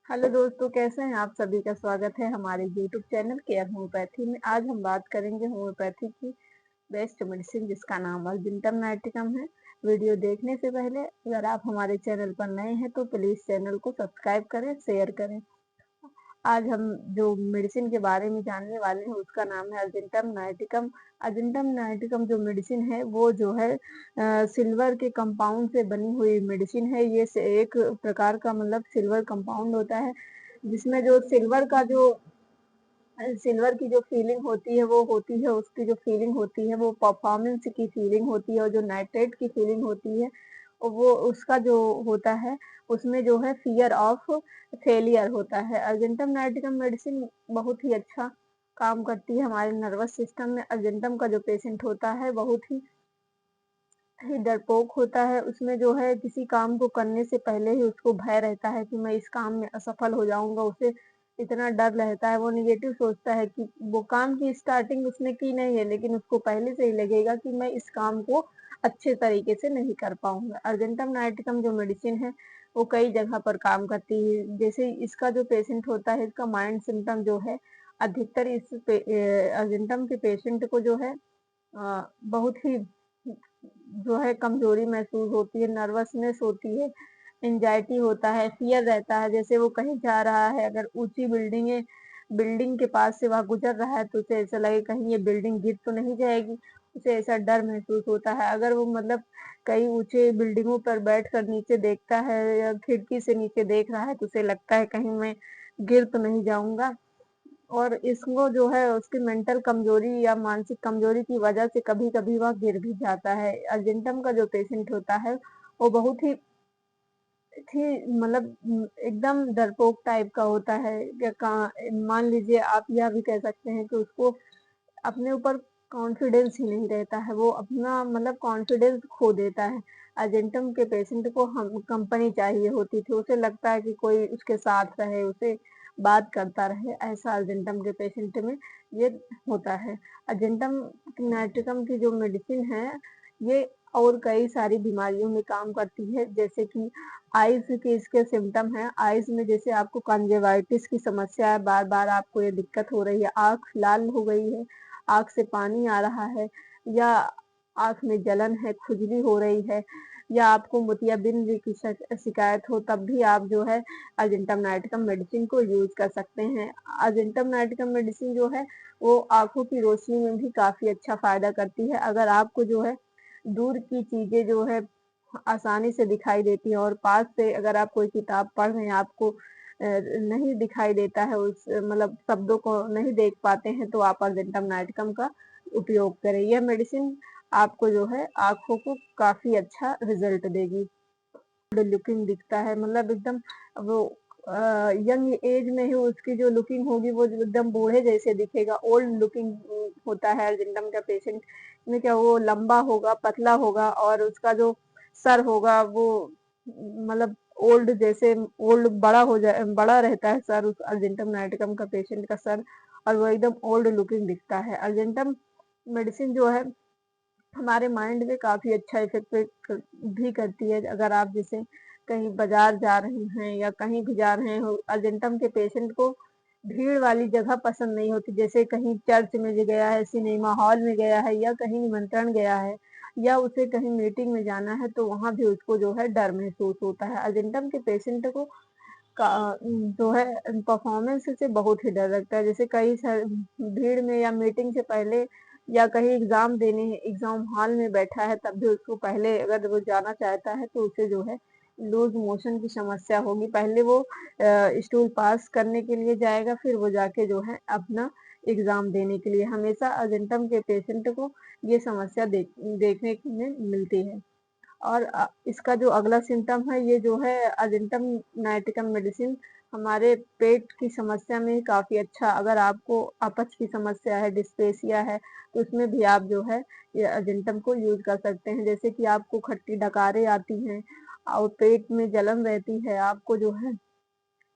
Hello दोस्तों, कैसे हैं आप? सभी का स्वागत है हमारे यूट्यूब चैनल केयर होम्योपैथी में। आज हम बात करेंगे होम्योपैथी की बेस्ट मेडिसिन जिसका नाम अर्जिंटम नाइट्रिकम है। वीडियो देखने से पहले अगर आप हमारे चैनल पर नए हैं तो प्लीज चैनल को सब्सक्राइब करें, शेयर करें। आज हम जो मेडिसिन के बारे में जानने वाले हैं उसका नाम है अर्जिंटम नाइट्रिकम। अर्जिंटम नाइट्रिकम जो मेडिसिन है वो जो है सिल्वर के कंपाउंड से बनी हुई मेडिसिन है। ये एक प्रकार का मतलब सिल्वर कंपाउंड होता है जिसमें जो सिल्वर की जो फीलिंग होती है वो होती है, उसकी जो फीलिंग होती है वो परफॉर्मेंस की फीलिंग होती है, और जो नाइट्रेट की फीलिंग होती है वो उसका जो होता है उसमें जो है फियर ऑफ फेलियर होता है। अर्जेंटम नाइट्रिकम मेडिसिन बहुत ही अच्छा काम करती है हमारे नर्वस सिस्टम में। अर्जेंटम का जो पेशेंट होता है बहुत ही डरपोक होता है। उसमें जो है किसी काम को करने से पहले ही उसको भय रहता है कि मैं इस काम में असफल हो जाऊंगा। उसे इतना डर रहता है, वो निगेटिव सोचता है कि वो काम की स्टार्टिंग उसने की नहीं है लेकिन उसको पहले से ही लगेगा कि मैं इस काम को अच्छे तरीके से नहीं कर पाऊंगा। अर्जेंटम नाइट्रिकम जो मेडिसिन है वो कई जगह पर काम करती है। जैसे इसका जो पेशेंट होता है, इसका माइंड सिम्टम जो है अधिकतर अर्जेंटम के पेशेंट को जो है बहुत ही जो है कमजोरी महसूस होती है, नर्वसनेस होती है, एंजाइटी होता है, फियर रहता है। जैसे वो कहीं जा रहा है, अगर ऊंची बिल्डिंग के पास से वह गुजर रहा है तो उसे ऐसा लगे कहीं ये बिल्डिंग गिर तो नहीं जाएगी। उसे ऐसा डर महसूस होता है। अगर वो मतलब कई ऊंचे बिल्डिंगों पर बैठ कर नीचे देखता है या खिड़की से नीचे देख रहा है तो उसे लगता है कहीं मैं गिर तो नहीं जाऊंगा। और इसको जो है उसकी मेंटल कमजोरी या मानसिक कमजोरी की वजह से कभी कभी वह गिर भी जाता है। अर्जेंटम का जो पेशेंट होता है वो बहुत ही मतलब एकदम डरपोक टाइप का होता है। मान लीजिए आप यह भी कह सकते हैं कि उसको अपने ऊपर कॉन्फिडेंस ही नहीं रहता है, वो अपना मतलब कॉन्फिडेंस खो देता है। अर्जेंटम के पेशेंट को हम कंपनी चाहिए होती थी, उसे लगता है कि कोई उसके साथ रहे, उसे बात करता रहे, ऐसा अर्जेंटम के पेशेंट में ये होता है। अर्जेंटम नाइट्रिकम की जो मेडिसिन है ये और कई सारी बीमारियों में काम करती है। जैसे कि आइज के इसके सिम्टम है, आइज में जैसे आपको कंजक्टिवाइटिस की समस्या है, बार बार आपको ये दिक्कत हो रही है, आंख लाल हो गई है, आंख से पानी आ रहा है, या आंख में जलन है, खुजली हो रही है, या आपको मोतियाबिंद की शिकायत हो, तब भी आप जो है अर्जेंटम नाइट्रिकम मेडिसिन को यूज कर सकते हैं। अर्जेंटम नाइट्रिकम मेडिसिन जो है वो आंखों की रोशनी में भी काफी अच्छा फायदा करती है। अगर आपको जो है दूर की चीजें जो है आसानी से दिखाई देती है और पास से अगर आप कोई किताब पढ़ रहे हैं, आपको नहीं दिखाई देता है, उस मतलब शब्दों को नहीं देख पाते हैं, तो आप अर्जेंटम नाइट्रिकम का उपयोग करें। यह मेडिसिन आपको जो है आंखों को काफी अच्छा रिजल्ट देगी। लुकिंग दिखता है, मतलब एकदम वो यंग एज में ही उसकी जो लुकिंग होगी वो एकदम बूढ़े जैसे दिखेगा, ओल्ड लुकिंग होता है। अर्जेंटम का पेशेंट में क्या वो लंबा होगा, पतला होगा, और उसका जो सर होगा वो मतलब ओल्ड जैसे ओल्ड बड़ा हो जाए, बड़ा रहता है सर उस अर्जेंटम नाइट्रिकम का पेशेंट का सर, और वो एकदम ओल्ड लुकिंग दिखता है। अर्जेंटम मेडिसिन जो है हमारे माइंड पे काफी अच्छा इफेक्ट भी करती है। अगर आप जैसे कहीं बाजार जा रहे हैं या कहीं भी जा रहे हो, अर्जेंटम के पेशेंट को भीड़ वाली जगह पसंद नहीं होती। जैसे कहीं चर्च में गया है, सिनेमा हॉल में गया है, या कहीं निमंत्रण गया है, या उसे कहीं मीटिंग में जाना है, तो वहां भी उसको जो है डर महसूस होता है। अर्जेंटम के पेशेंट को जो है परफॉर्मेंस से बहुत ही डर लगता है। जैसे भीड़ में या मीटिंग से पहले या कहीं एग्जाम देने एग्जाम हॉल में बैठा है, तब भी उसको पहले अगर वो जाना चाहता है तो उसे जो है लूज मोशन की समस्या होगी। पहले वो स्टूल पास करने के लिए जाएगा, फिर वो जाके जो है अपना एग्जाम देने के लिए। हमेशा अर्जेंटम के पेशेंट को ये समस्या देखने में मिलती है। और इसका जो अगला सिम्टम है, ये जो है अर्जेंटम नाइट्रिकम मेडिसिन हमारे पेट की समस्या में काफी अच्छा, अगर आपको अपच की समस्या है, डिस्पेसिया है, तो उसमें भी आप जो है ये अर्जेंटम को यूज कर सकते हैं। जैसे कि आपको खट्टी डकारें आती हैं और पेट में जलन रहती है, आपको जो है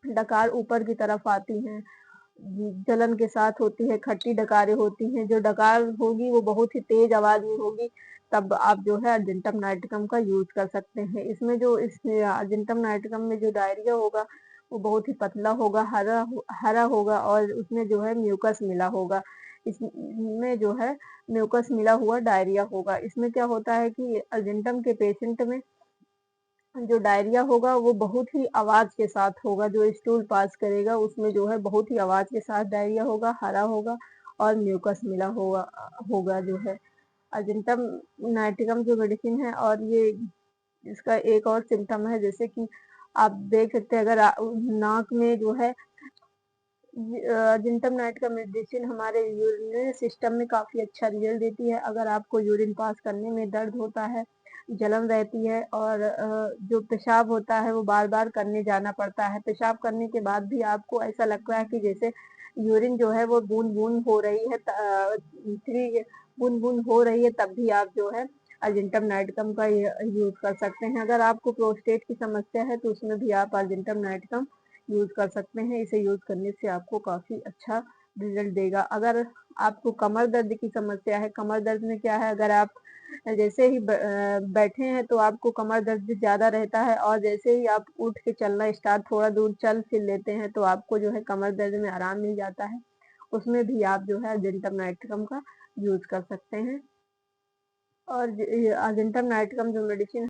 डकार ऊपर की तरफ आती हैं, जलन के साथ होती है, खट्टी डकारें होती हैं, जो डकार होगी वो बहुत ही तेज आवाज में होगी, तब आप जो है अर्जेंटम नाइट्रिकम का यूज कर सकते हैं। इसमें जो इस अर्जेंटम नाइट्रिकम में जो डायरिया होगा वो बहुत ही पतला होगा, हरा होगा और उसमें जो है म्यूकस मिला होगा। इसमें जो है म्यूकस मिला हुआ डायरिया होगा। इसमें क्या होता है कि अर्जेंटम के पेशेंट में जो डायरिया होगा वो बहुत ही आवाज़ के साथ होगा, जो स्टूल पास करेगा उसमें जो है बहुत ही आवाज़ के साथ डायरिया होगा, हरा होगा और म्यूकस मिला होगा जो है। अर्जेंटम नाइट्रिकम जो मेडिसिन है और ये इसका एक और सिम्पटम है, जैसे कि आप देख सकते हैं अगर नाक में जो है अर्जेंटम नाइट का मेडिसिन हमारे यूरिनरी सिस्टम में काफ़ी अच्छा रिजल्ट देती है। अगर आपको यूरिन पास करने में दर्द होता है, जलन रहती है और जो पेशाब होता है वो बार-बार करने जाना पड़ता है। पेशाब करने के बाद भी आपको ऐसा लगता है कि जैसे यूरिन जो है वो बूँद-बूँद हो रही है, 3 बूँद-बूँद हो रही है, तब भी आप जो है अर्जेंटम नाइट्रम का यूज़ कर सकते हैं। अगर आपको प्रोस्टेट की समस्या है तो उसमें भी आप अर्जेंटम नाइट्रम यूज़ कर सकते हैं। इसे यूज़ करने से आपको काफ़ी अच्छा रिज़ल्ट देगा। अगर आपको कमर दर्द की समस्या है, कमर दर्द में क्या है, अगर आप जैसे ही बैठे हैं तो आपको कमर दर्द ज़्यादा रहता है और जैसे ही आप उठ के चलना स्टार्ट थोड़ा दूर चल फिर लेते हैं तो आपको जो है कमर दर्द में आराम मिल जाता है। उसमें भी आप जो है अर्जेंटम नाइट्रम का यूज़ कर सकते हैं। और अर्जेंटम नाइट्रम जो मेडिसिन